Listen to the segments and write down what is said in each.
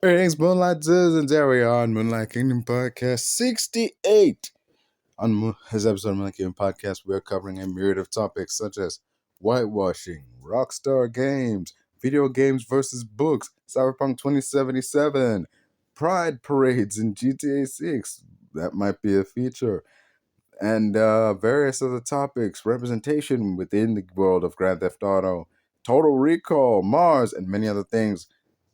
Greetings, Moonlight Citizens. Here we are on Moonlight Kingdom Podcast 68. On this episode of Moonlight Kingdom Podcast, we are covering a myriad of topics such as whitewashing, rockstar games, video games versus books, Cyberpunk 2077, pride parades in GTA 6. That might be a feature. And various other topics, representation within the world of Grand Theft Auto, Total Recall, Mars, and many other things.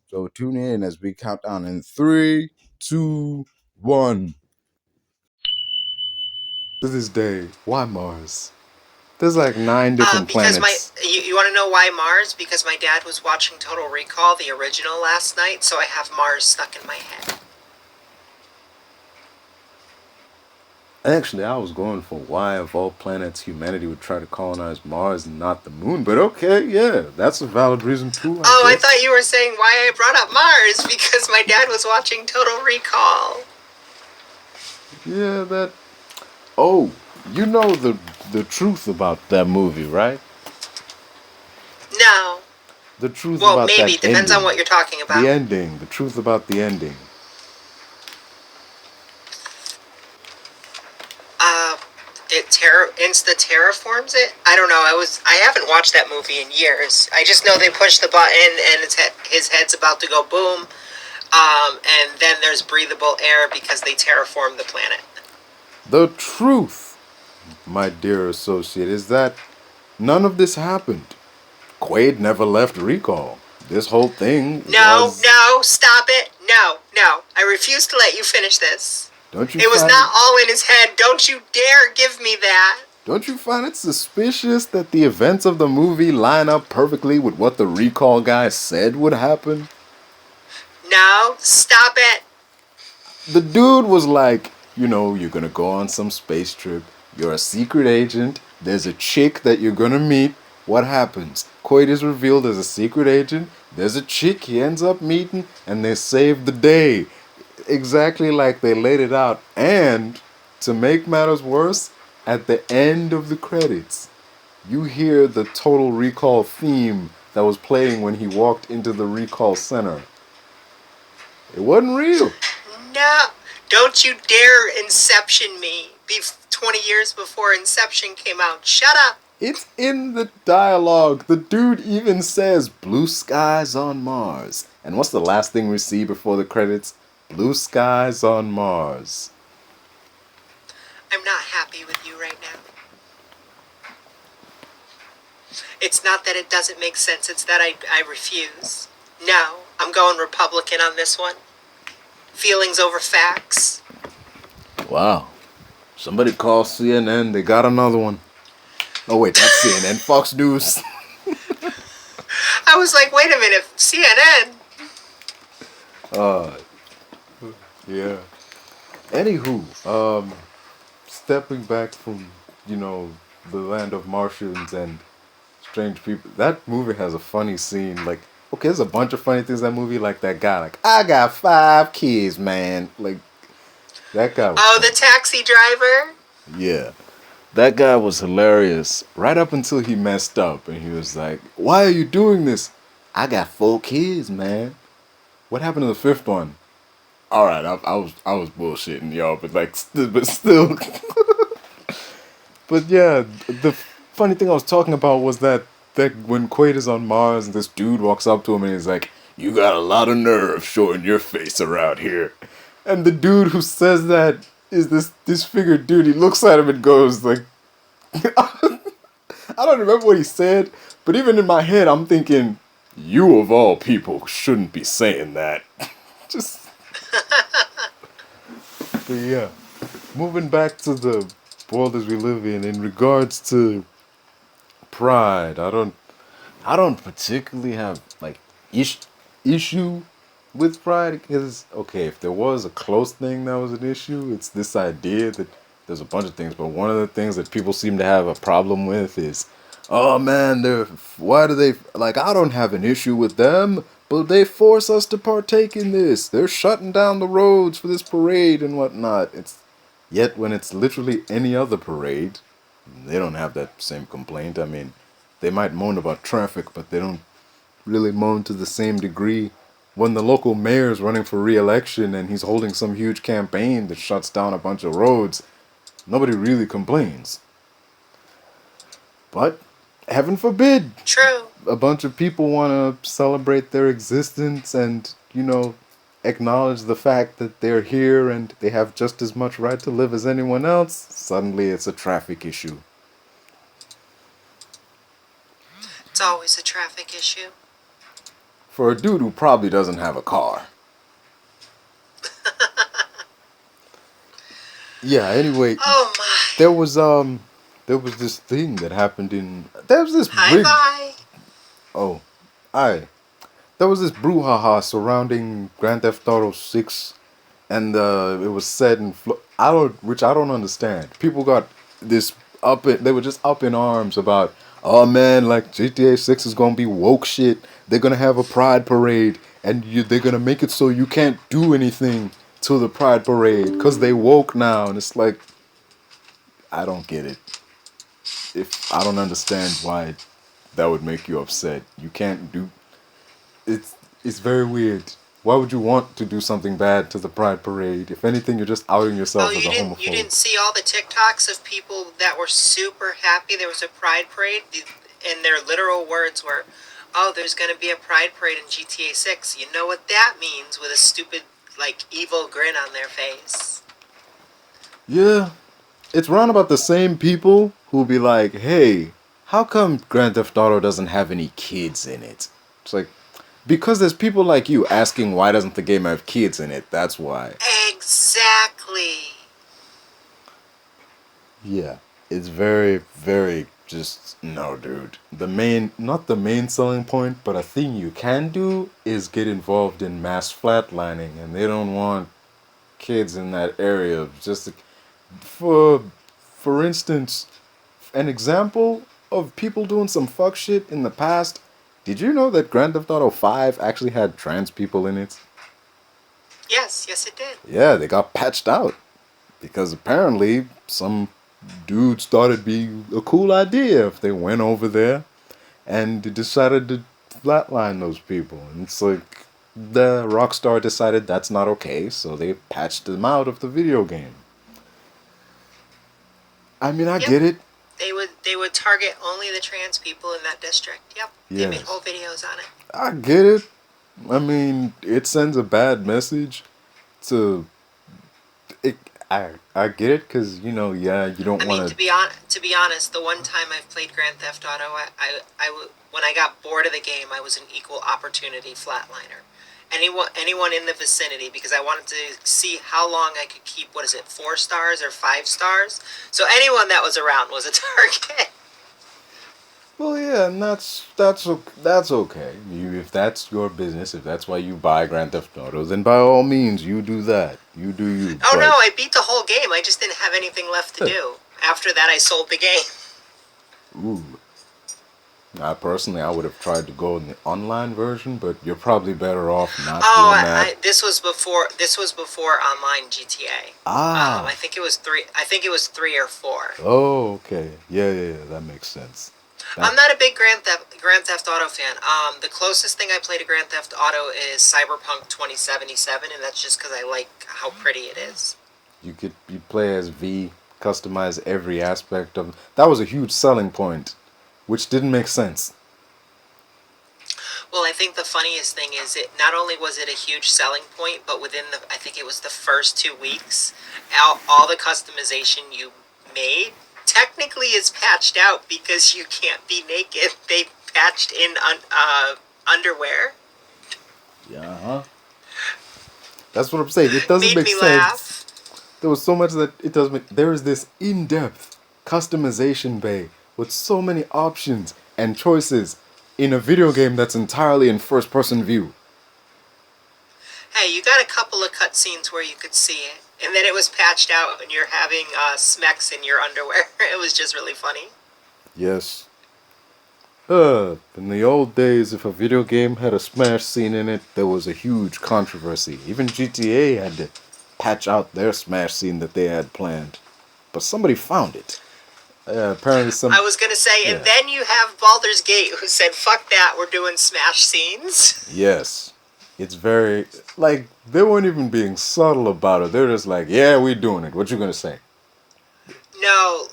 So tune in as we count down in 3, 2, 1. To this day, why Mars? There's like 9 different Because planets. you want to know why Mars? Because my dad was watching Total Recall, the original, last night, so I have Mars stuck in my head. Actually, I was going for why of all planets humanity would try to colonize Mars and not the moon. But okay, yeah, that's a valid reason too, I I guess. thought you were saying why I brought up Mars, because my dad was watching Total Recall. Yeah, that... Oh, you know the truth about that movie, right? No. The truth Well, about maybe. that Depends ending. on what you're talking about. The ending. The truth about the ending. Insta-terraforms it? I don't know. I haven't watched that movie in years. I just know they push the button and his head's about to go boom. And then there's breathable air because they terraform the planet. The truth, my dear associate, is that none of this happened. Quaid never left Recall. This whole thing No, was... no, stop it. No. I refuse to let you finish this. Don't you It was find not all in his head. Don't you dare give me that. Don't you find it suspicious that the events of the movie line up perfectly with what the Recall guy said would happen? No, stop it. The dude was like, you're gonna go on some space trip. You're a secret agent. There's a chick that you're gonna meet. What happens? Quaid is revealed as a secret agent. There's a chick he ends up meeting, and they save the day. Exactly like they laid it out. And, to make matters worse, at the end of the credits, you hear the Total Recall theme that was playing when he walked into the Recall Center. It wasn't real. No. Don't you dare Inception me. 20 years before Inception came out. Shut up. It's in the dialogue. The dude even says blue skies on Mars. And what's the last thing we see before the credits? Blue skies on Mars. I'm not happy with you right now. It's not that it doesn't make sense, it's that I refuse. No, I'm going Republican on this one. Feelings over facts. Wow. Somebody call CNN. They got another one. Oh, wait, that's CNN. Fox News. I was like, wait a minute, CNN? Yeah. Anywho, stepping back from, the land of Martians and strange people. That movie has a funny scene. Like, okay, there's a bunch of funny things in that movie. Like that guy, like, I got 5 kids, man. Like, that guy was The taxi driver? Yeah. That guy was hilarious. Right up until he messed up and he was like, why are you doing this? I got 4 kids, man. What happened to the 5th one? Alright, I was bullshitting y'all, but like, but still. But yeah, the funny thing I was talking about was that when Quaid is on Mars and this dude walks up to him and he's like, you got a lot of nerve showing your face around here. And the dude who says that is this disfigured dude. He looks at him and goes like, I don't remember what he said, but even in my head I'm thinking, you of all people shouldn't be saying that. Just... But yeah, moving back to the world as we live in regards to pride, I don't particularly have like issue with pride because okay, if there was a close thing that was an issue, it's this idea that there's a bunch of things, but one of the things that people seem to have a problem with is, oh man, why do they like? I don't have an issue with them, but they force us to partake in this. They're shutting down the roads for this parade and whatnot. It's Yet when it's literally any other parade, they don't have that same complaint. They might moan about traffic, but they don't really moan to the same degree when the local mayor's running for re-election and he's holding some huge campaign that shuts down a bunch of roads, nobody really complains. But heaven forbid, True. a bunch of people want to celebrate their existence and, acknowledge the fact that they're here and they have just as much right to live as anyone else. Suddenly it's a traffic issue. It's always a traffic issue. For a dude who probably doesn't have a car. Yeah, anyway. Oh my. There was this thing that happened there was this big... Bye. Oh, aye. There was this brouhaha surrounding Grand Theft Auto 6, and it was said which I don't understand. People got they were just up in arms about, oh man, like GTA 6 is gonna be woke shit. They're gonna have a pride parade, and they're gonna make it so you can't do anything to the pride parade because they woke now, and it's like, I don't get it. I don't understand why that would make you upset. You can't do... It's very weird. Why would you want to do something bad to the pride parade? If anything, you're just outing yourself as a homophobe. You didn't see all the TikToks of people that were super happy there was a pride parade, and their literal words were, "Oh, there's going to be a pride parade in GTA 6. You know what that means?" With a stupid, evil grin on their face. Yeah. It's round about the same people who'll be like, hey, how come Grand Theft Auto doesn't have any kids in it? It's like, because there's people like you asking why doesn't the game have kids in it, that's why. Exactly. Yeah, it's very, very just, no dude. Not the main selling point, but a thing you can do is get involved in mass flatlining, and they don't want kids in that area. Just for instance, an example of people doing some fuck shit in the past. Did you know that Grand Theft Auto 5 actually had trans people in it? Yes, it did. Yeah, they got patched out. Because apparently some dudes thought it'd be a cool idea if they went over there and decided to flatline those people. And it's like, the Rockstar decided that's not okay, so they patched them out of the video game. I mean, I get it. They would target only the trans people in that district. Yep. Yes. They made whole videos on it. I get it. I mean, it sends a bad message to... I get it, because, you don't want to... To be honest, the one time I've played Grand Theft Auto, when I got bored of the game, I was an equal opportunity flatliner. Anyone in the vicinity, because I wanted to see how long I could keep, 4 stars or 5 stars? So anyone that was around was a target. Well, yeah, and that's okay. If that's your business, if that's why you buy Grand Theft Auto, then by all means, you do that. You do you. Oh, no, I beat the whole game. I just didn't have anything left to do. After that, I sold the game. Ooh. I would have tried to go in the online version, but you're probably better off not doing that. This was before online GTA. I think it was 3. I think it was 3 or 4. Oh, okay. Yeah, that makes sense. I'm not a big Grand Theft Auto fan. The closest thing I play to Grand Theft Auto is Cyberpunk 2077, and that's just because I like how pretty it is. You play as V, customize every aspect of... That was a huge selling point, which didn't make sense. Well, I think the funniest thing is not only was it a huge selling point, but within I think it was the first 2 weeks, all the customization you made technically is patched out because you can't be naked. They patched in underwear. Yeah. That's what I'm saying. It doesn't make sense. Laugh. There was so much that it doesn't make... There is this in-depth customization bay with so many options and choices in a video game that's entirely in first-person view. Hey, you got a couple of cutscenes where you could see it. And then it was patched out and you're having smecks in your underwear. It was just really funny. Yes. In the old days, if a video game had a smash scene in it, there was a huge controversy. Even GTA had to patch out their smash scene that they had planned. But somebody found it. Apparently I was going to say, yeah. And then you have Baldur's Gate who said, fuck that, we're doing smash scenes. Yes. It's very like they weren't even being subtle about it. They're just like, yeah, we doing it. What you gonna say? No,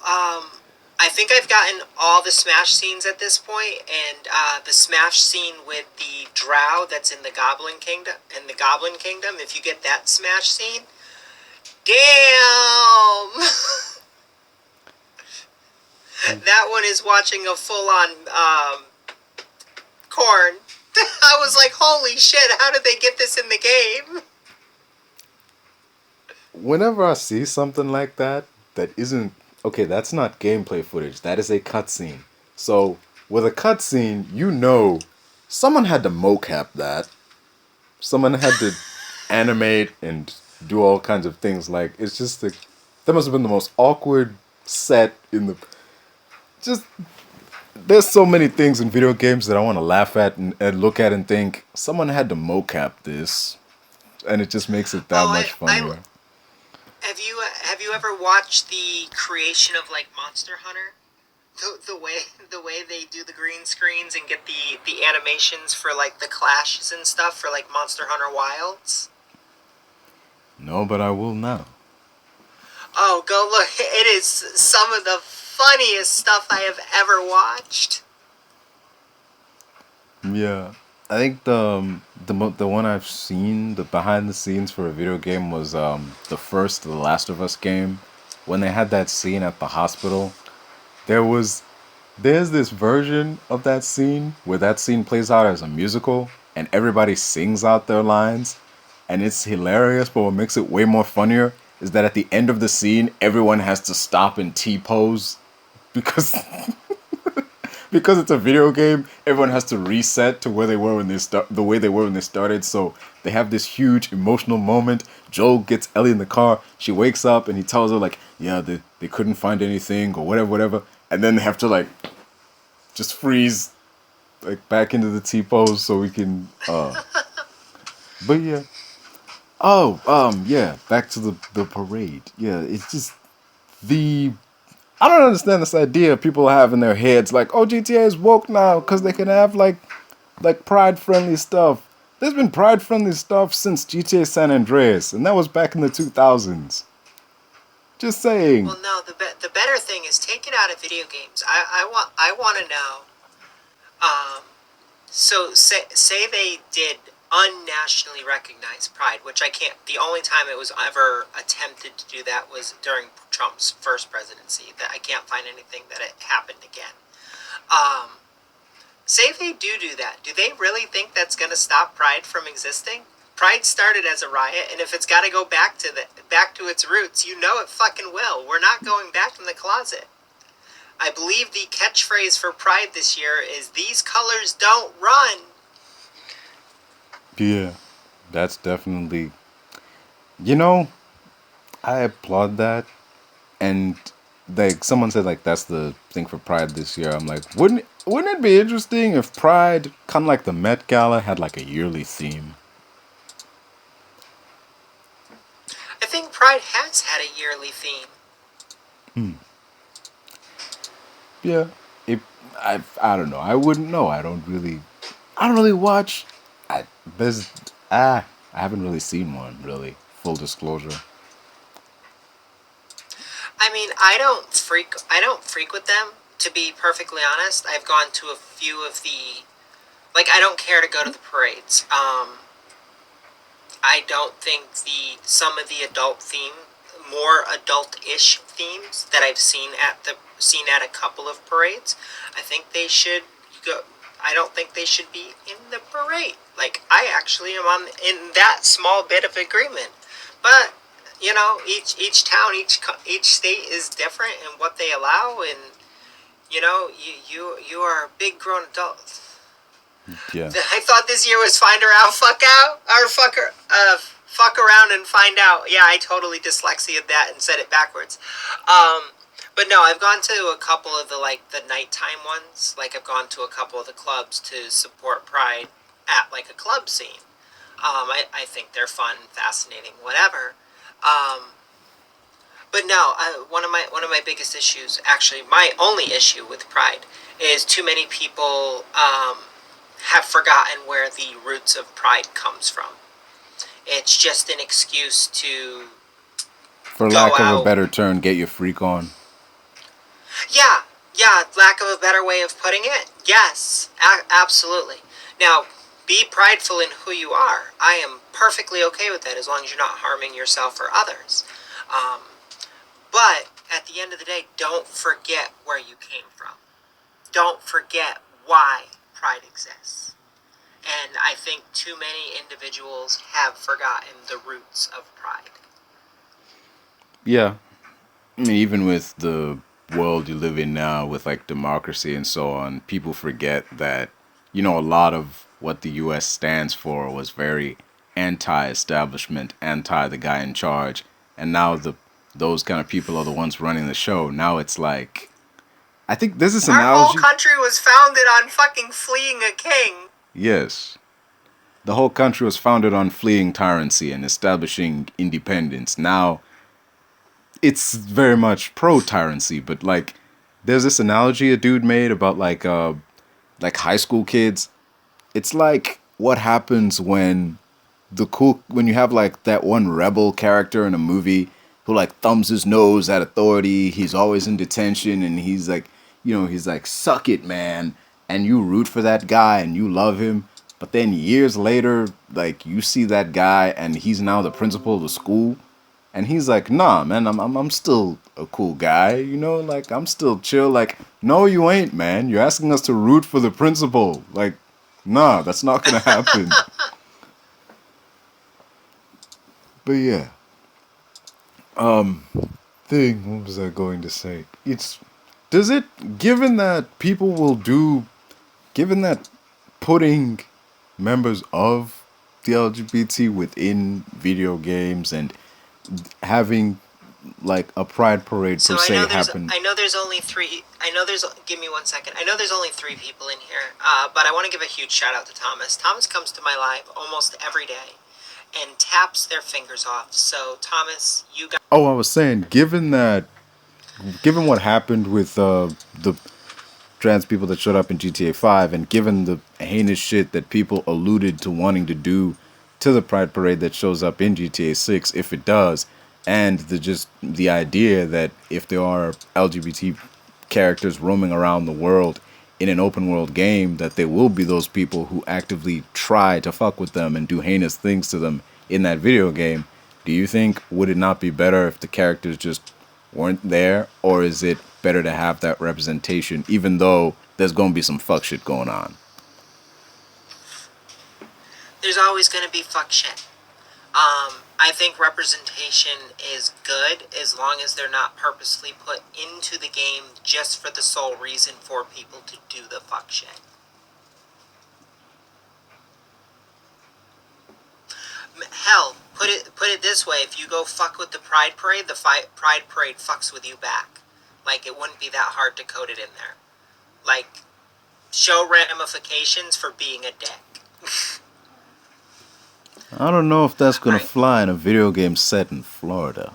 I think I've gotten all the Smash scenes at this point, and the Smash scene with the Drow that's in the Goblin Kingdom. If you get that Smash scene, damn, that one is watching a full-on corn. I was like, holy shit! How did they get this in the game? Whenever I see something like that, that isn't okay, that's not gameplay footage. That is a cutscene. So with a cutscene, you know, someone had to mocap that. Someone had to animate and do all kinds of things. Like it's just the that must have been the most awkward set in the just there's so many things in video games that I want to laugh at and look at and think someone had to mocap this, and it just makes it that Oh, much I funnier. have you ever watched the creation of like Monster Hunter? The way they do the green screens and get the animations for like the clashes and stuff for like Monster Hunter Wilds. No, but I will now. Oh, go look! It is some of the funniest stuff I have ever watched. Yeah, I think the one I've seen the behind the scenes for a video game was the first The Last of Us game when they had that scene at the hospital. There was there's this version of that scene where that scene plays out as a musical and everybody sings out their lines and it's hilarious, but what makes it way more funnier is that at the end of the scene everyone has to stop and T-pose because because it's a video game, everyone has to reset to where they were when they start the way they were when they started. So they have this huge emotional moment. Joel gets Ellie in the car. She wakes up and he tells her like, yeah, they couldn't find anything or whatever, whatever. And then they have to like just freeze like back into the T pose so we can but yeah. Oh, yeah, back to the parade. Yeah, it's just the I don't understand this idea people have in their heads like, oh, GTA is woke now because they can have like pride friendly stuff. There's been pride friendly stuff since GTA San Andreas, and that was back in the 2000s. Just saying. Well, no, the better thing is take it out of video games. I want to know. Um, so say they did unnationally recognized Pride, which I can't. The only time it was ever attempted to do that was during Trump's first presidency. That I can't find anything that it happened again. Um, Say they do that. Do they really think that's going to stop Pride from existing? Pride started as a riot, and if it's got to go back to its roots, you know it fucking will. We're not going back in the closet. I believe the catchphrase for Pride this year is "These colors don't run." Yeah, that's definitely. You know, I applaud that, and like someone said, like that's the thing for Pride this year. I'm like, wouldn't it be interesting if Pride, kind of like the Met Gala, had like a yearly theme? I think Pride has had a yearly theme. Yeah, it. I don't know. I wouldn't know. I don't really watch. I there's I haven't really seen one really. Full disclosure. I mean, I don't frequent them. To be perfectly honest, I've gone to a few of the, like, I don't care to go to the parades. I don't think some of the more adult-ish themes that I've seen at a couple of parades, I think they should go. I don't think they should be in the parade. Like, I actually am in that small bit of agreement, but you know, each town, each state is different in what they allow, and you know, you are a big grown adult. Yeah. I thought this year was find around, fuck out, or fuck around and find out. Yeah, I totally dyslexiaed that and said it backwards. But no, I've gone to a couple of the nighttime ones. Like I've gone to a couple of the clubs to support Pride at like a club scene. I think they're fun, fascinating, whatever. Um, but no, one of my biggest issues, actually, my only issue with Pride, is too many people have forgotten where the roots of pride comes from. It's just an excuse to For go lack of a out. better term, get your freak on. Yeah, lack of a better way of putting it. Yes, absolutely. Now, be prideful in who you are. I am perfectly okay with that as long as you're not harming yourself or others. But at the end of the day, don't forget where you came from. Don't forget why pride exists. And I think too many individuals have forgotten the roots of pride. Yeah. I mean, even with the world you live in now, with like democracy and so on, people forget that, a lot of what the U.S. stands for was very anti-establishment, anti the guy in charge, and now those kind of people are the ones running the show. Now it's like, I think there's this Our whole analogy. country was founded on fucking fleeing a king. Yes. The whole country was founded on fleeing tyranny and establishing independence. Now, it's very much pro tyranny, but like, there's this analogy a dude made about like high school kids. It's like what happens when when you have like that one rebel character in a movie who like thumbs his nose at authority. He's always in detention, and he's like, he's like, suck it, man, and you root for that guy and you love him. But then years later, like, you see that guy and he's now the principal of the school, and he's like, nah, man, I'm still a cool guy, like, I'm still chill. Like, no, you ain't, man. You're asking us to root for the principal. Like, nah, that's not gonna happen. But yeah. What was I going to say? Given that putting members of the LGBT within video games and having like a pride parade per se happen. I know there's only three. Give me 1 second. I know there's only 3 people in here, but I want to give a huge shout out to Thomas. Thomas comes to my live almost every day and taps their fingers off. So Thomas, you got. Oh, I was saying, given what happened with the trans people that showed up in GTA 5, and given the heinous shit that people alluded to wanting to do to the Pride Parade that shows up in GTA 6, if it does, and the idea that if there are LGBT characters roaming around the world in an open world game, that there will be those people who actively try to fuck with them and do heinous things to them in that video game. Do you think, would it not be better if the characters just weren't there, or is it better to have that representation, even though there's going to be some fuck shit going on? There's always going to be fuck shit. I think representation is good as long as they're not purposely put into the game just for the sole reason for people to do the fuck shit. Hell, put it this way: if you go fuck with the Pride Parade, the Pride Parade fucks with you back. Like, it wouldn't be that hard to code it in there. Like, show ramifications for being a dick. I don't know if that's gonna fly in a video game set in Florida.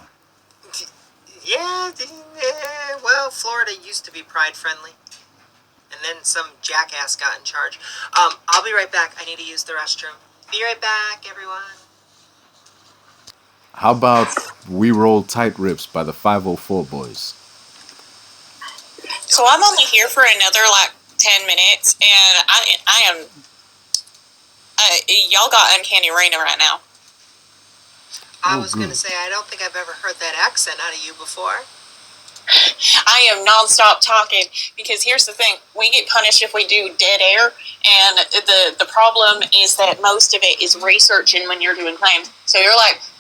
Yeah, well, Florida used to be pride friendly. And then some jackass got in charge. I'll be right back. I need to use the restroom. Be right back, everyone. How about We Roll Tight Rips by the 504 Boys? So I'm only here for another 10 minutes, and I am. Y'all got Uncanny Arena right now. I was going to say, I don't think I've ever heard that accent out of you before. I am nonstop talking, because here's the thing: we get punished if we do dead air, and the problem is that most of it is researching when you're doing claims. So you're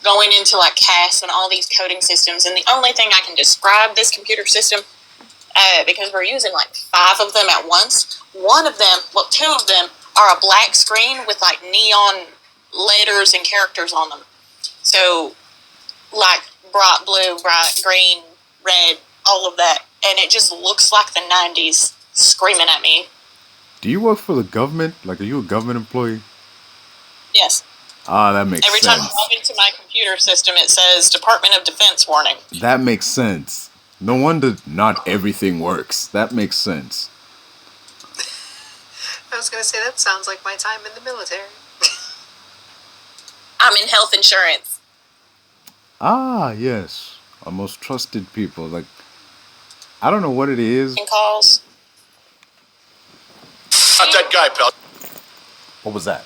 going into CAS and all these coding systems, and the only thing I can describe this computer system, because we're using 5 of them at once. 2 of them are a black screen with neon letters and characters on them. So bright blue, bright green, red, all of that, and it just looks like the 90s screaming at me. Do you work for the government? Are you a government employee? Yes. Ah, that makes sense. Every time I log into my computer system, it says Department of Defense warning. That makes sense. No wonder not everything works. That makes sense. I was gonna say that sounds like my time in the military. I'm in health insurance. Ah, yes. Our most trusted people. Like, I don't know what it is. Calls. Not that guy, pal. What was that?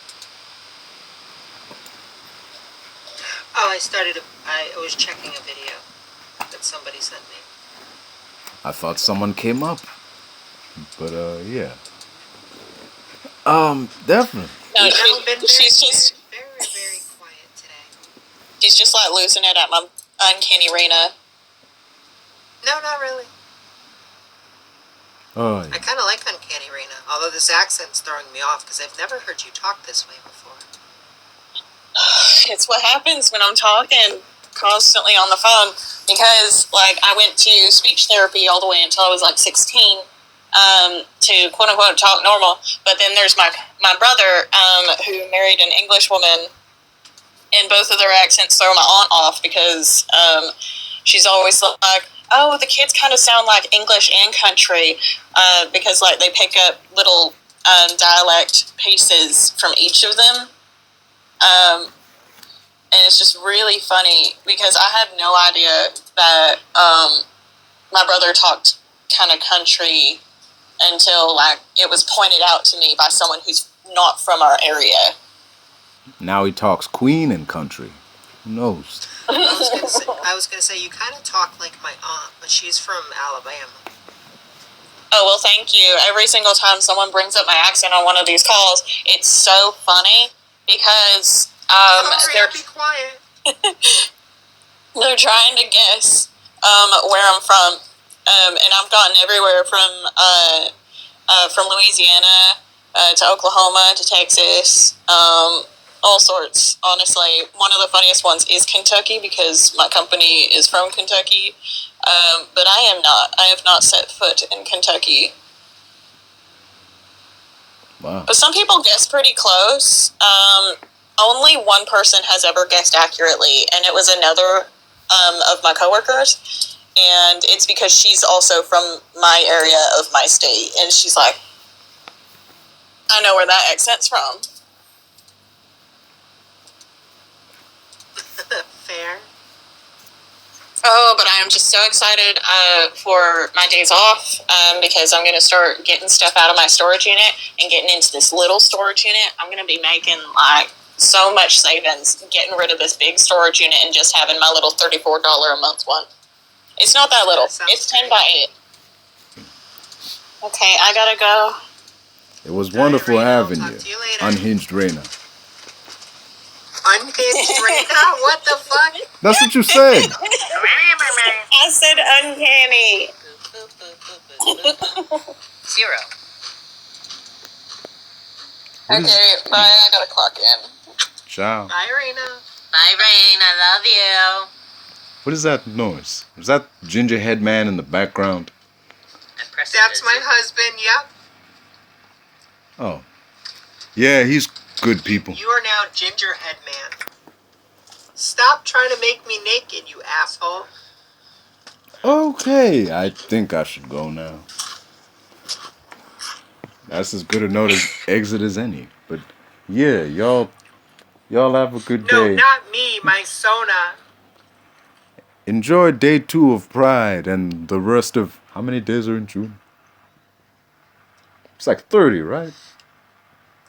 Oh, I was checking a video that somebody sent me. I thought someone came up. But, yeah. Definitely. No, She's just very quiet today. She's just like losing it at my uncanny Rena. No, not really. Oh, I kind of like Uncanny Rena, although this accent's throwing me off because I've never heard you talk this way before. It's what happens when I'm talking constantly on the phone because, like, I went to speech therapy all the way until I was like 16 to quote unquote talk normal. But then there's my brother who married an English woman, and both of their accents throw my aunt off because she's always like, oh, the kids kind of sound like English and country because, like, they pick up little dialect pieces from each of them. And it's just really funny because I had no idea that my brother talked kind of country until, like, it was pointed out to me by someone who's not from our area. now he talks Queen and country. Who knows? I was gonna say you kind of talk like my aunt, but she's from Alabama. Oh, well, thank you. Every single time someone brings up my accent on one of these calls, it's so funny because Sorry, be quiet. they're trying to guess where I'm from. And I've gotten everywhere from Louisiana to Oklahoma to Texas, all sorts. Honestly, one of the funniest ones is Kentucky because my company is from Kentucky, but I am not. I have not set foot in Kentucky. Wow. But some people guess pretty close. Only one person has ever guessed accurately, and it was another of my coworkers. And it's because she's also from my area of my state. And she's like, I know where that accent's from. Fair. Oh, but I am just so excited for my days off because I'm going to start getting stuff out of my storage unit and getting into this little storage unit. I'm going to be making, like, so much savings getting rid of this big storage unit and just having my little $34 a month one. It's not that little. It's 10 by 8. Okay, I gotta go. It was wonderful Raina, having I'll you. talk to you later. Unhinged Raina. Unhinged Raina? What the fuck? That's what you said. I said uncanny. 0. Okay, bye. I gotta clock in. Ciao. Bye, Raina. Bye, Rain. I love you. What is that noise? Is that gingerhead man in the background? That's my husband, yep. Oh. Yeah, he's good people. You are now Gingerhead Man. Stop trying to make me naked, you asshole. Okay, I think I should go now. That's as good a exit as any. But yeah, y'all have a good No, day. not me, my Sona. Enjoy day 2 of Pride and the rest of... How many days are in June? It's like 30, right?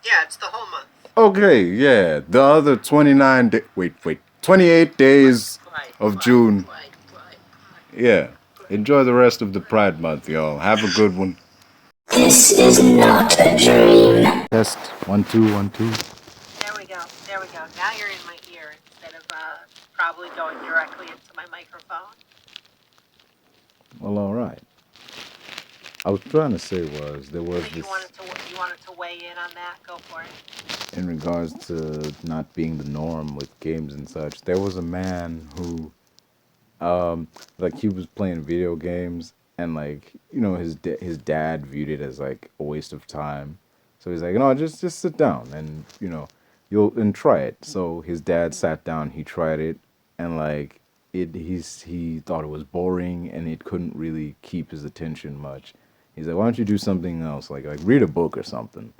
Yeah, it's the whole month. Okay, yeah. The other 28 days of June. Yeah. Enjoy the rest of the Pride month, y'all. Have a good one. This is not a dream. Test 1 2 1 2. There we go. Now you're in my ear instead of probably going directly into my microphone. Well, all right. I was trying to say there was So you this wanted to weigh in on that? Go for it. in regards to not being the norm with games and such. There was a man who, like, he was playing video games and, like, you know, his dad viewed it as like a waste of time. So he's like, no, just sit down and, you know, and try it. So his dad sat down, he tried it, and like he thought it was boring and it couldn't really keep his attention much. He's like, why don't you do something else, like read a book or something?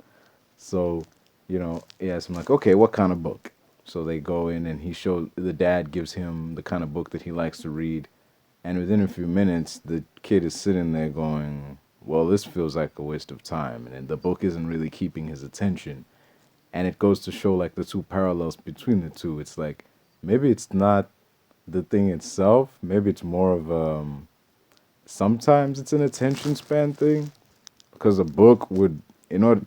So, he asks him like, okay, what kind of book? So they go in and the dad gives him the kind of book that he likes to read. And within a few minutes, the kid is sitting there going, well, this feels like a waste of time. And the book isn't really keeping his attention. And it goes to show like the two parallels between the two. It's like, maybe it's not the thing itself. Maybe it's more of, sometimes it's an attention span thing. Because a book would,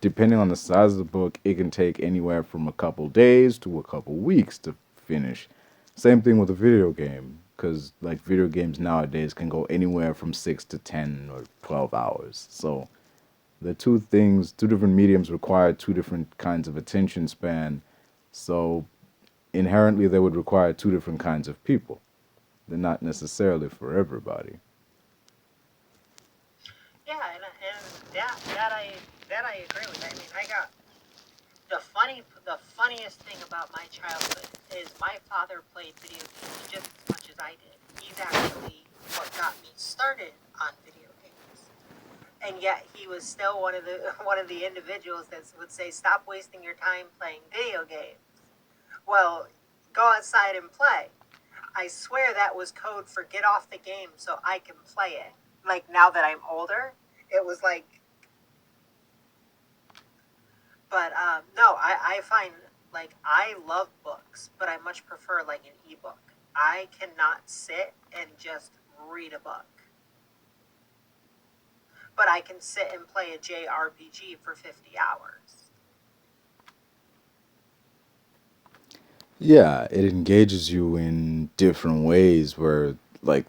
depending on the size of the book, it can take anywhere from a couple days to a couple weeks to finish. Same thing with a video game, because like video games nowadays can go anywhere from 6 to 10 or 12 hours. So the two different mediums require two different kinds of attention span. So inherently, they would require two different kinds of people. They're not necessarily for everybody. Yeah, and that I agree with. I mean, I got the funniest thing about my childhood is my father played video games just as much as I did. He's actually what got me started on video games, and yet he was still one of the individuals that would say, "Stop wasting your time playing video games." Well, go outside and play. I swear that was code for get off the game so I can play it. Like now that I'm older, it was like, but no, I find like I love books, but I much prefer like an ebook. I cannot sit and just read a book, but I can sit and play a JRPG for 50 hours. Yeah, it engages you in different ways where like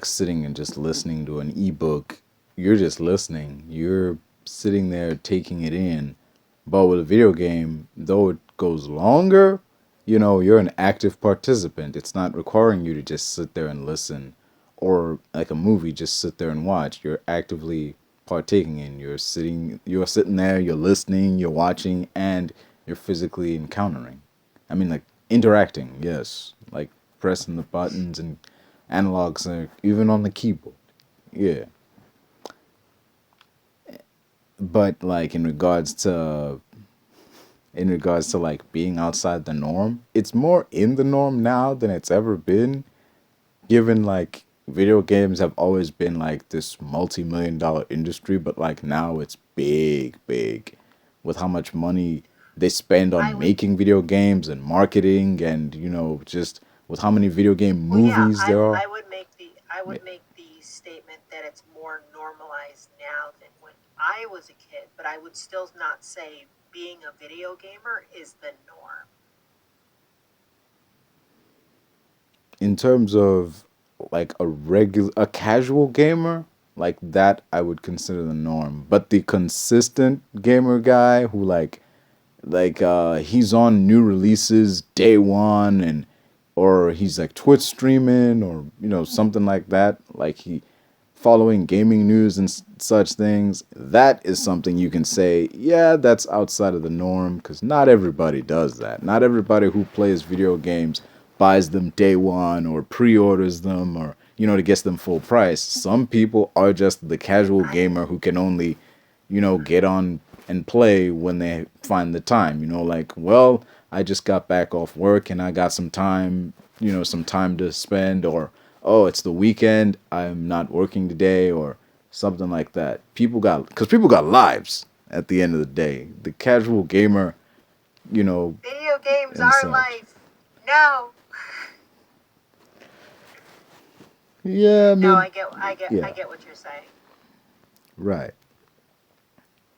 sitting and just listening to an ebook, you're just listening. You're sitting there taking it in. But with a video game, though it goes longer, you're an active participant. It's not requiring you to just sit there and listen or like a movie, just sit there and watch. You're actively partaking in. You're sitting there, you're listening, you're watching, and you're physically encountering. I mean, like interacting, yes, like pressing the buttons and analogs, even on the keyboard. Yeah, but like in regards to like being outside the norm, it's more in the norm now than it's ever been. Given like video games have always been like this multi-million-dollar industry, but like now it's big, big, with how much money they spend I on would, making video games and marketing, and just with how many video game well, yeah, movies there are. I would make the statement that it's more normalized now than when I was a kid, but I would still not say being a video gamer is the norm. In terms of like a casual gamer, like that I would consider the norm. But the consistent gamer guy who he's on new releases day one, and or he's like Twitch streaming, or something like that, like he following gaming news and such things. That is something you can say, yeah, that's outside of the norm, because not everybody does that. Not everybody who plays video games buys them day one or pre-orders them, or to get them full price. Some people are just the casual I gamer who can only get on and play when they find the time. Like, well, I just got back off work and I got some time to spend, or, oh, it's the weekend, I'm not working today, or something like that. Because people got lives at the end of the day. The casual gamer, you know, Video games and are such. life. No, Yeah, I no, mean, I yeah, get what you're saying. right.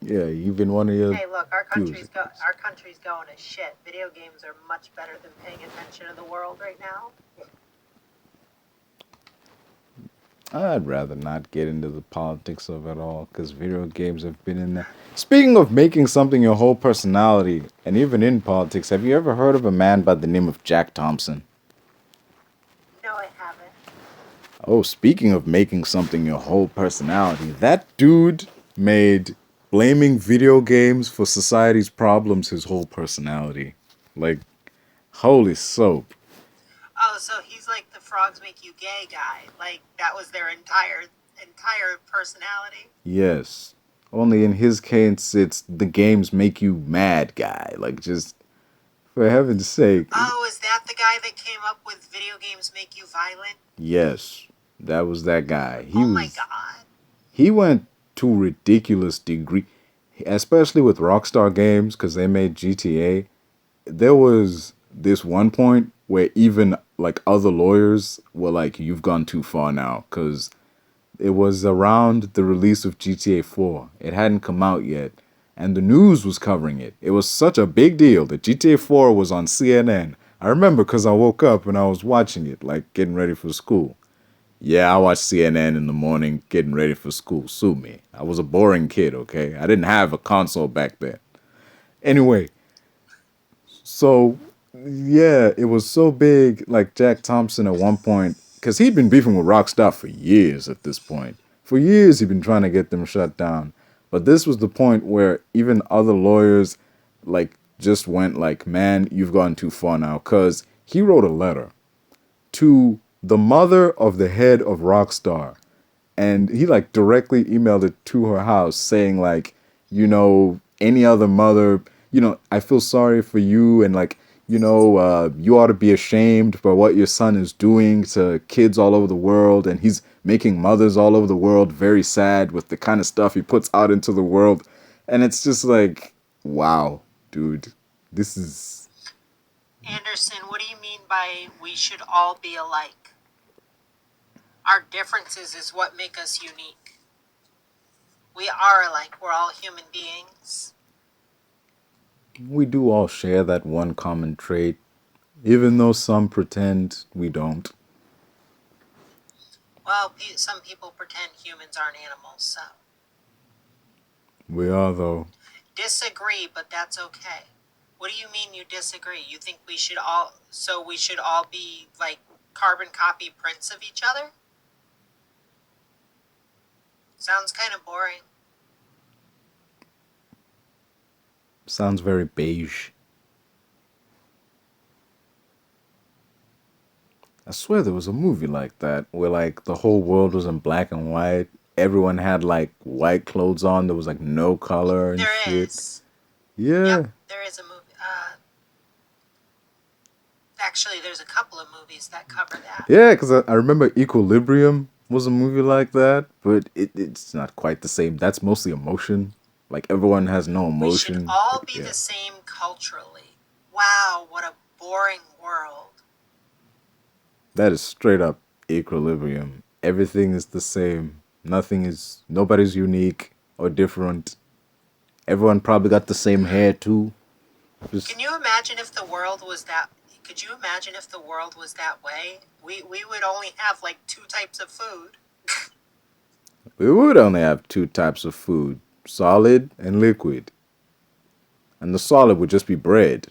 Yeah, even one of your Hey, look, viewers. our country's going to shit. Video games are much better than paying attention to the world right now. I'd rather not get into the politics of it all, because video games have been in there. Speaking of making something your whole personality, and even in politics, have you ever heard of a man by the name of Jack Thompson? No, I haven't. Oh, speaking of making something your whole personality, that dude made blaming video games for society's problems his whole personality. Like, holy soap. Oh, so he's like the frogs make you gay guy. Like that was their entire personality. Yes. Only in his case, it's the games make you mad guy. Like, just for heaven's sake. Oh, is that the guy that came up with video games make you violent? Yes, that was that guy. Oh my god. He went to a ridiculous degree, especially with Rockstar Games, because they made GTA. There was this one point where even like other lawyers were like, "You've gone too far now," because it was around the release of GTA 4. It hadn't come out yet, and the news was covering it. It was such a big deal that GTA 4 was on CNN. I remember because I woke up and I was watching it, like getting ready for school. Yeah, I watched CNN in the morning getting ready for school. Sue me. I was a boring kid, okay? I didn't have a console back then. Anyway, so yeah, it was so big. Like Jack Thompson at one point, because he'd been beefing with Rockstar for years at this point. For years, he'd been trying to get them shut down. But this was the point where even other lawyers, like, just went like, man, you've gone too far now. Because he wrote a letter to the mother of the head of Rockstar. And he like directly emailed it to her house saying like, any other mother, I feel sorry for you and like, you ought to be ashamed for what your son is doing to kids all over the world. And he's making mothers all over the world very sad with the kind of stuff he puts out into the world. And it's just like, wow, dude, this is... Anderson, what do you mean by we should all be alike? Our differences is what make us unique. We are alike. We're all human beings. We do all share that one common trait, even though some pretend we don't. Well, some people pretend humans aren't animals, so. We are, though. Disagree, but that's okay. What do you mean you disagree? You think we should all be like carbon copy prints of each other? Sounds kind of boring. Sounds very beige. I swear there was a movie like that where like the whole world was in black and white. Everyone had like white clothes on. There was like no color and There shit. is. Yeah. Yep, there is a movie. Actually, there's a couple of movies that cover that. Yeah, because I remember Equilibrium was a movie like that, but it's not quite the same. That's mostly emotion. Like everyone has no emotion. We should all be the same culturally. Wow, what a boring world. That is straight up Equilibrium. Everything is the same. Nobody's unique or different. Everyone probably got the same hair too. Can you imagine if the world was that? Could you imagine if the world was that way? We would only have like 2 types of food. We would only have 2 types of food, solid and liquid. And the solid would just be bread.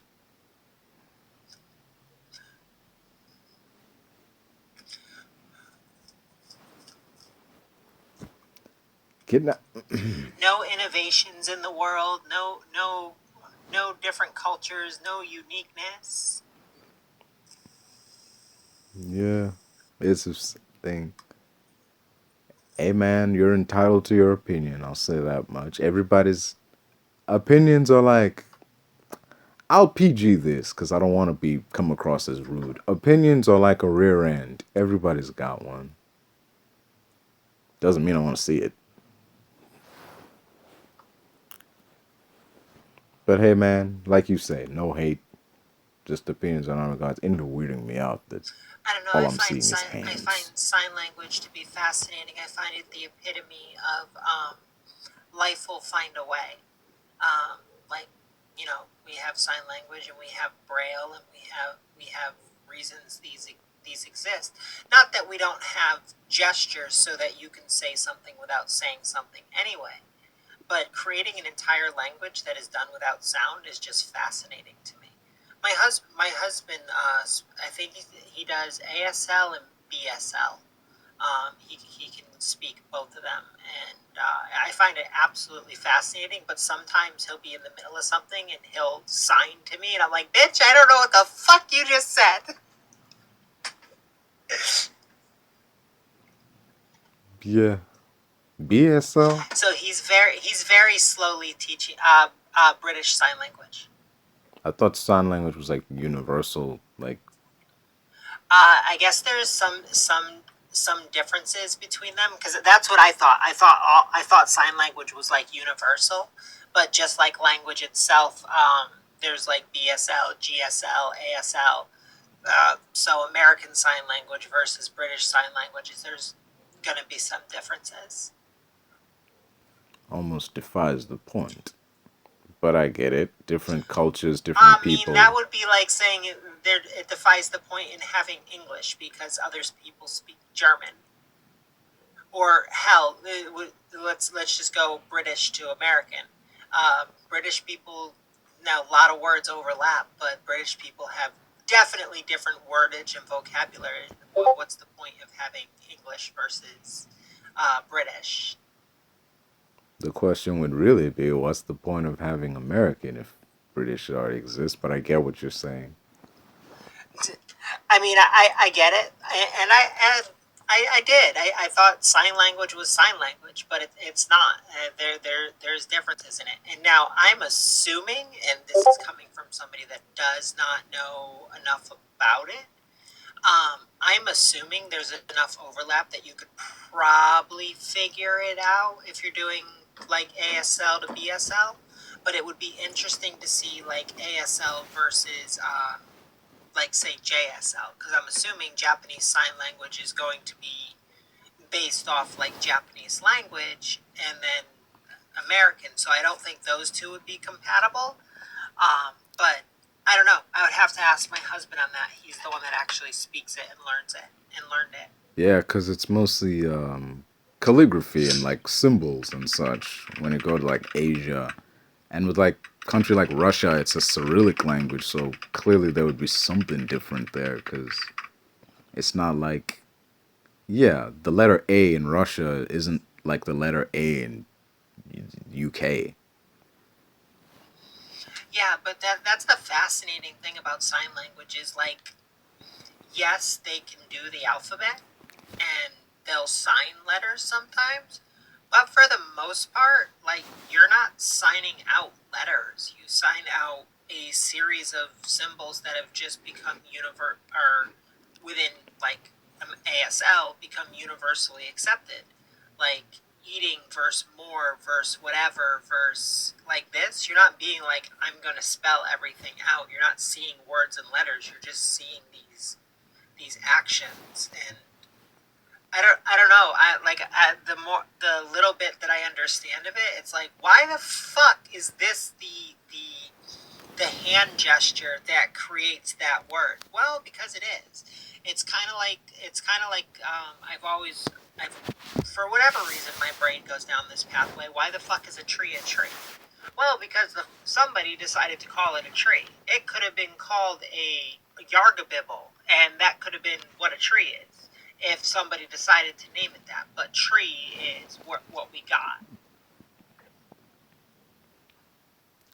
No innovations in the world, no different cultures, no uniqueness. Yeah, it's a thing. Hey man, you're entitled to your opinion, I'll say that much. Everybody's opinions are like, I'll PG this because I don't want to come across as rude. Opinions are like a rear end. Everybody's got one. Doesn't mean I want to see it. But hey man, like you say, no hate. Just opinions on our regards. It's weirding me out that I don't know, all I'm seeing is hands. I find sign language to be fascinating. I find it the epitome of life will find a way. We have sign language and we have braille and we have reasons these exist. Not that we don't have gestures so that you can say something without saying something anyway. But creating an entire language that is done without sound is just fascinating to me. My husband, I think he does ASL and BSL. He can speak both of them, and I find it absolutely fascinating. But sometimes he'll be in the middle of something and he'll sign to me, and I'm like, "Bitch, I don't know what the fuck you just said." Yeah. BSL? So he's very slowly teaching British Sign Language. I thought sign language was like universal. Like, I guess there's some differences between them because that's what I thought. I thought sign language was like universal, but just like language itself, there's like BSL, GSL, ASL. So American Sign Language versus British Sign Languages, there's going to be some differences. almost defies the point. But I get it. Different cultures, different I mean, people. that would be like saying it defies the point in having English because other people speak German. Or hell, let's just go British to American. British people, now a lot of words overlap, but British people have definitely different wordage and vocabulary. What's the point of having English versus British? The question would really be, what's the point of having American if British already exists? But I get what you're saying. I mean, I get it, and I did. I thought sign language was sign language, but it's not. There's differences in it. And now I'm assuming, and this is coming from somebody that does not know enough about it, I'm assuming there's enough overlap that you could probably figure it out if you're doing like ASL to BSL. But it would be interesting to see like ASL versus like say JSL, because I'm assuming Japanese Sign Language is going to be based off like Japanese language and then American, so I don't think those two would be compatible. But I don't know. I would have to ask my husband on that. He's the one that actually speaks it and learned it. Yeah, because it's mostly calligraphy and like symbols and such when you go to like Asia. And with like country like Russia, it's a Cyrillic language, so clearly there would be something different there because it's not like, yeah, the letter A in Russia isn't like the letter A in UK. Yeah, but that's the fascinating thing about sign language is like, yes, they can do the alphabet and they'll sign letters sometimes, but for the most part, like you're not signing out letters. You sign out a series of symbols that have just become or within like ASL become universally accepted. Like eating versus more versus whatever versus like this. You're not being like I'm gonna spell everything out. You're not seeing words and letters. You're just seeing these actions and I don't know. The little bit that I understand of it, it's like why the fuck is this the hand gesture that creates that word? Well, because it is. It's kind of like for whatever reason my brain goes down this pathway. Why the fuck is a tree a tree? Well, because somebody decided to call it a tree. It could have been called a yargabibble, and that could have been what a tree is if somebody decided to name it that. But tree is what we got.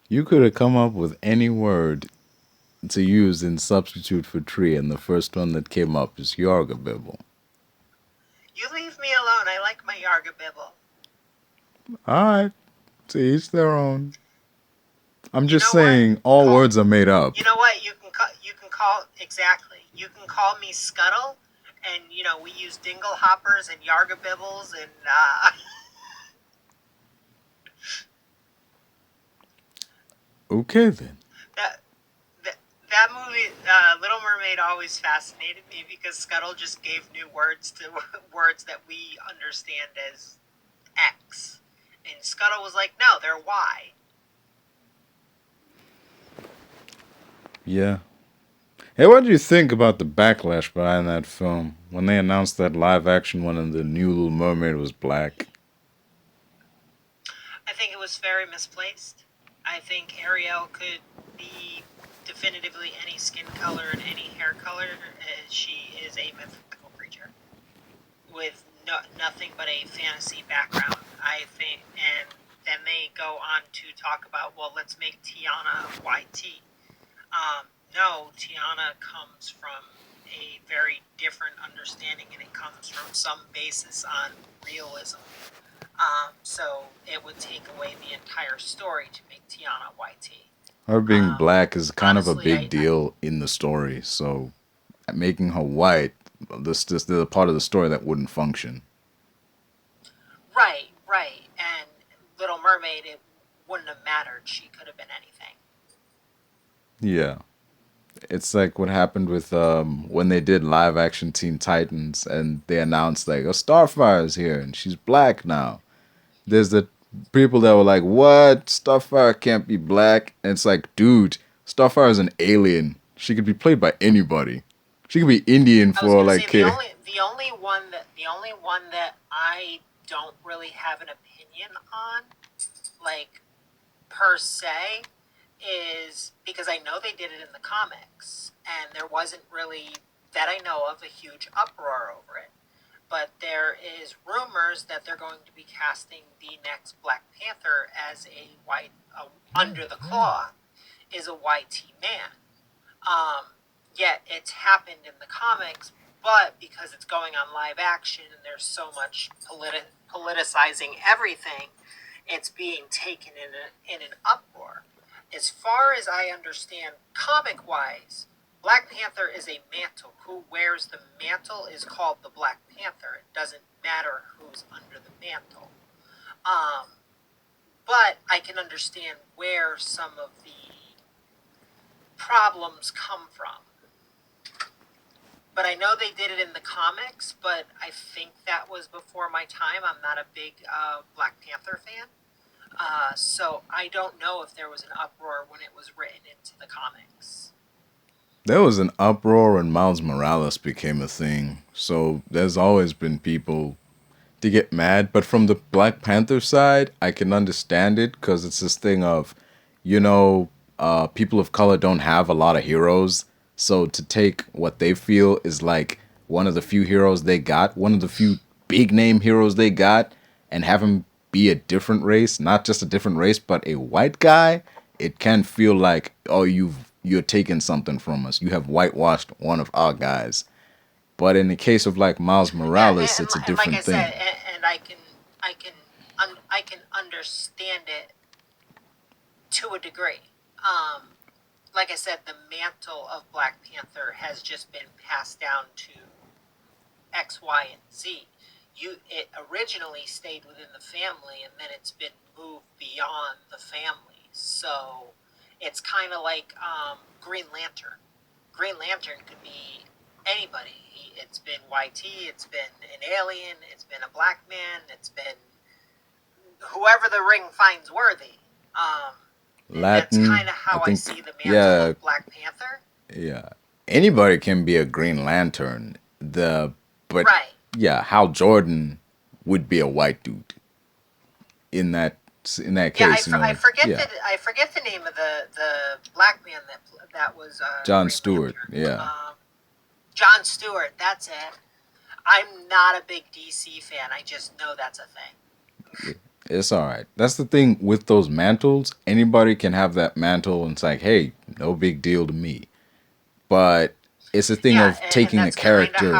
You could have come up with any word to use in substitute for tree, and the first one that came up is Yargabibble. You leave me alone. I like my yargabibble. Alright, to each their own. I'm just saying, all words are made up. You know what? You can call exactly. You can call me Scuttle, and we use dingle hoppers and yargabibbles and. Okay then. That movie, Little Mermaid, always fascinated me because Scuttle just gave new words to words that we understand as X, and Scuttle was like, "No, they're Y." Yeah. Hey, what do you think about the backlash behind that film when they announced that live action one and the new Little Mermaid was black? I think it was very misplaced. I think Ariel could be definitively any skin color and any hair color. She is a mythical creature with nothing but a fantasy background, I think. And then they go on to talk about, well, let's make Tiana YT. No, Tiana comes from a very different understanding, and it comes from some basis on realism. So it would take away the entire story to make Tiana YT. Her being black is kind of a honestly, big deal in the story, so making her white, this the part of the story that wouldn't function. Right. And Little Mermaid, it wouldn't have mattered. She could have been anything. Yeah. It's like what happened with when they did live action Teen Titans and they announced like, oh, Starfire's here and she's black now. There's the people that were like, what? Starfire can't be black. And it's like, dude, Starfire is an alien. She could be played by anybody. She could be Indian for like say, the only one that I don't really have an opinion on, like per se, is because I know they did it in the comics, and there wasn't really, that I know of, a huge uproar over it. But there is rumors that they're going to be casting the next Black Panther as a white, under the claw, is a YT man. Yet it's happened in the comics, but because it's going on live action and there's so much politicizing everything, it's being taken in an uproar. As far as I understand, comic-wise, Black Panther is a mantle. Who wears the mantle is called the Black Panther. It doesn't matter who's under the mantle. But I can understand where some of the problems come from. But I know they did it in the comics, but I think that was before my time. I'm not a big Black Panther fan. So I don't know if there was an uproar when it was written into the comics. There was an uproar when Miles Morales became a thing. So there's always been people to get mad. But from the Black Panther side, I can understand it because it's this thing of, people of color don't have a lot of heroes. So to take what they feel is like one of the few heroes they got, one of the few big name heroes they got, and have him be a different race, not just a different race, but a white guy, it can feel like, oh, you're taking something from us. You have whitewashed one of our guys. But in the case of like Miles Morales, it's a different like I thing. Said, and I can understand it to a degree. Like I said, the mantle of Black Panther has just been passed down to X, Y, and Z. It originally stayed within the family, and then it's been moved beyond the family. So it's kind of like Green Lantern. Green Lantern could be anybody. It's been YT, it's been an alien, it's been a black man, it's been whoever the ring finds worthy. Latin. That's kind of how I see the mantle of Black Panther. Yeah, anybody can be a Green Lantern. Right. Yeah, Hal Jordan would be a white dude. In that case, I forget the name of the black man that was John Green Stewart. Lantern. Yeah. John Stewart. That's it. I'm not a big DC fan. I just know that's a thing. It's all right. That's the thing with those mantles. Anybody can have that mantle, and it's like, hey, no big deal to me. But it's a thing of taking a character.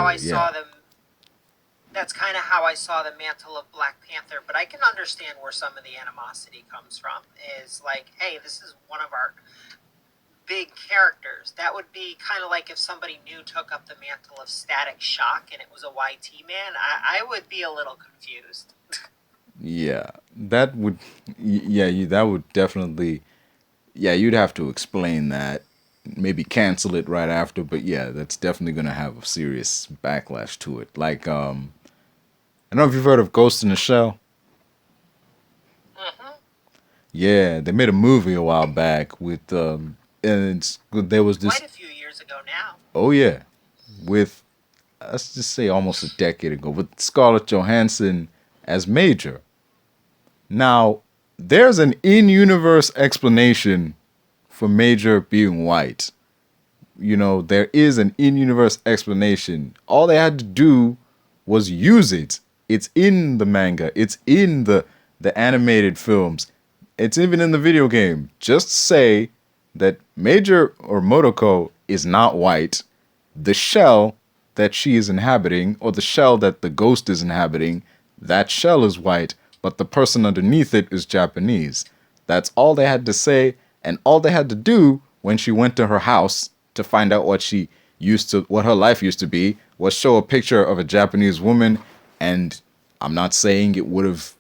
That's kind of how I saw the mantle of Black Panther. But I can understand where some of the animosity comes from. Is like, hey, this is one of our big characters. That would be kind of like if somebody new took up the mantle of Static Shock and it was a YT man. I would be a little confused. Yeah, that would definitely, you'd have to explain that, maybe cancel it right after, but yeah, that's definitely going to have a serious backlash to it. Like, I don't know if you've heard of Ghost in the Shell. Mm-hmm. Yeah, they made a movie a while back with, and there was this... Quite a few years ago now. Oh yeah, with, let's just say almost a decade ago, with Scarlett Johansson as Major. Now, there's an in-universe explanation for Major being white. There is an in-universe explanation. All they had to do was use it. It's in the manga. It's in the animated films. It's even in the video game. Just say that Major or Motoko is not white. The shell that she is inhabiting, or the shell that the ghost is inhabiting, that shell is white. but the person underneath it is Japanese. That's all they had to say, and all they had to do when she went to her house to find out what her life used to be, was show a picture of a Japanese woman, and I'm not saying it would have,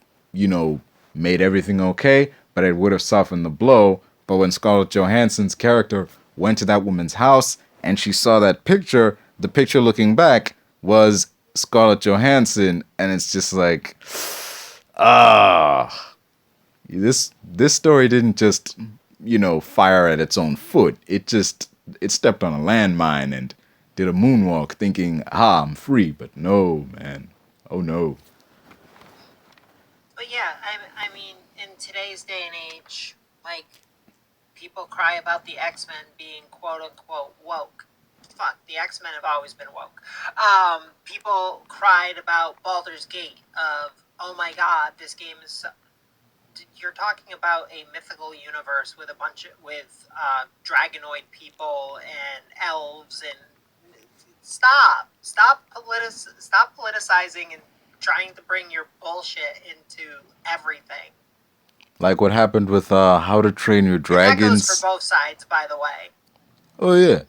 made everything okay, but it would have softened the blow. But when Scarlett Johansson's character went to that woman's house and she saw that picture, the picture looking back was Scarlett Johansson, and it's just like, this story didn't just, fire at its own foot. It stepped on a landmine and did a moonwalk thinking, I'm free. But no, man. Oh, no. But yeah, I mean, in today's day and age, like, people cry about the X-Men being quote-unquote woke. Fuck, the X-Men have always been woke. People cried about Baldur's Gate of, oh my god, this game is so... You're talking about a mythical universe with dragonoid people and elves, and stop politicizing and trying to bring your bullshit into everything. Like what happened with How to Train Your Dragons. And that goes for both sides, by the way. Oh yeah,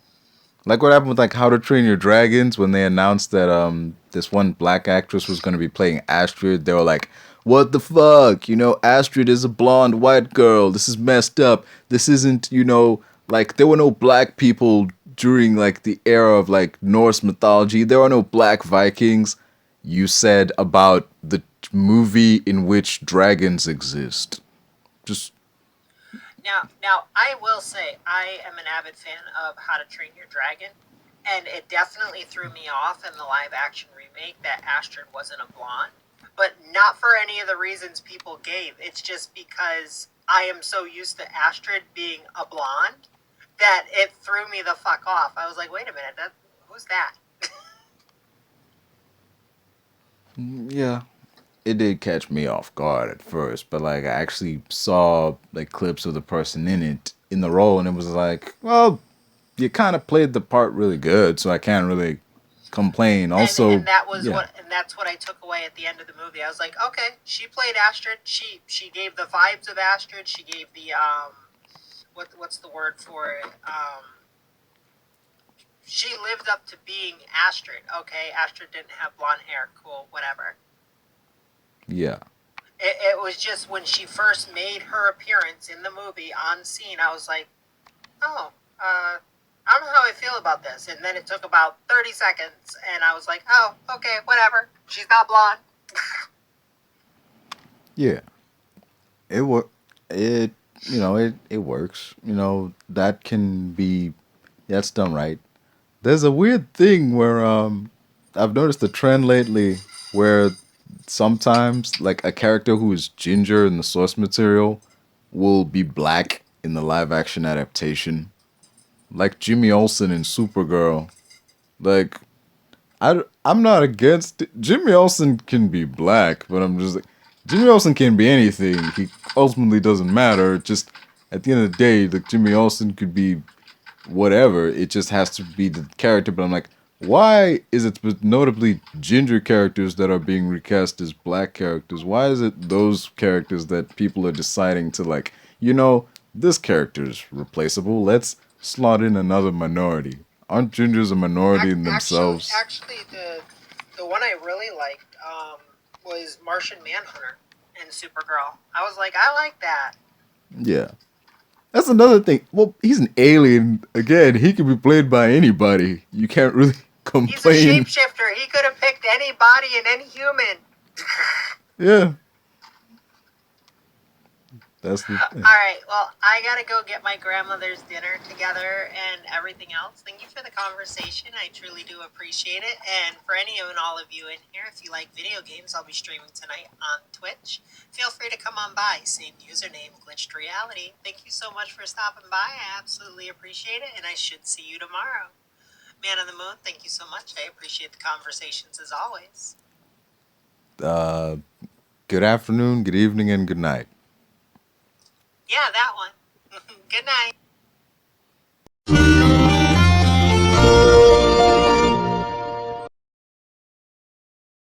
like what happened with like How to Train Your Dragons when they announced that this one black actress was going to be playing Astrid. They were like, what the fuck? Astrid is a blonde white girl. This is messed up. This isn't, like, there were no black people during, like, the era of, like, Norse mythology. There are no black Vikings. You said about the movie in which dragons exist. Just... Now, I will say, I am an avid fan of How to Train Your Dragon, and it definitely threw me off in the live-action remake that Astrid wasn't a blonde. But not for any of the reasons people gave. It's just because I am so used to Astrid being a blonde that it threw me the fuck off. I was like, wait a minute, who's that? Yeah, it did catch me off guard at first, but like I actually saw like clips of the person in the role, and it was like, well, you kind of played the part really good, so I can't really complain. Also, and that's what I took away at the end of the movie. I was like, okay, she played Astrid. She gave the vibes of Astrid. She gave the what's the word for it? She lived up to being Astrid. Okay, Astrid didn't have blonde hair. Cool, whatever. Yeah. It was just when she first made her appearance in the movie on scene, I was like, oh, I don't know how I feel about this. And then it took about 30 seconds, and I was like, oh, okay, whatever. She's not blonde. Yeah. It works. That can be, that's done right. There's a weird thing where I've noticed a trend lately where sometimes like a character who is ginger in the source material will be black in the live action adaptation. Like Jimmy Olsen in Supergirl. Like, I'm not against it. Jimmy Olsen can be black, but I'm just like, Jimmy Olsen can be anything. He ultimately doesn't matter. Just at the end of the day, like Jimmy Olsen could be whatever. It just has to be the character. But I'm like, why is it notably ginger characters that are being recast as black characters? Why is it those characters that people are deciding to like, this character is replaceable. Let's slot in another minority. Aren't gingers a minority in themselves? Actually, the one I really liked was Martian Manhunter and Supergirl. I was like, I like that. Yeah. That's another thing. Well, he's an alien. Again, he can be played by anybody. You can't really complain. He's a shapeshifter. He could have picked any body and any human. Yeah. That's the thing. Alright, well, I gotta go get my grandmother's dinner together and everything else. Thank you for the conversation. I truly do appreciate it. And for any and all of you in here, if you like video games, I'll be streaming tonight on Twitch. Feel free to come on by. Same username, Glitched Reality. Thank you so much for stopping by. I absolutely appreciate it, and I should see you tomorrow. Man on the Moon, thank you so much. I appreciate the conversations as always. Good afternoon, good evening, and good night. Yeah, that one. Good night.